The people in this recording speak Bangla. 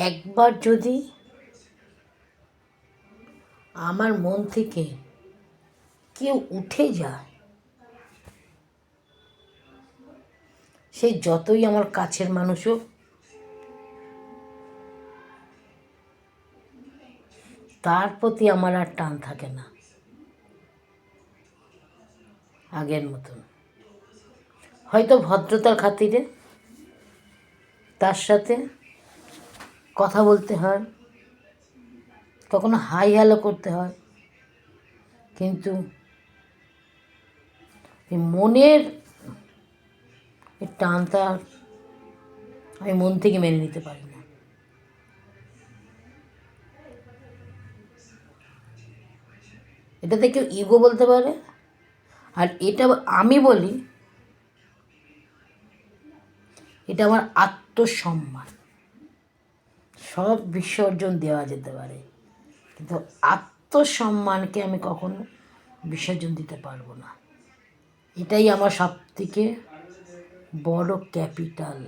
একবার যদি আমার মন থেকে কেউ উঠে যায়, সে যতই আমার কাছের মানুষ হোক, তার প্রতি আমার আর টান থাকে না আগের মতন। হয়তো ভদ্রতার খাতিরে তার সাথে কথা বলতে হয়, কখনো হাই হ্যালো করতে হয়, কিন্তু এই মনের এই টানটা আমি মন থেকে মেনে নিতে পারি না। এটাতে কেউ ইগো বলতে পারে, আর এটা আমি বলি এটা আমার আত্মসম্মান। সব বিসর্জন দেওয়া যেতে পারে, কিন্তু আত্মসম্মানকে আমি কখনো বিসর্জন দিতে পারবো না। এটাই আমার সবথেকে বড় ক্যাপিটাল।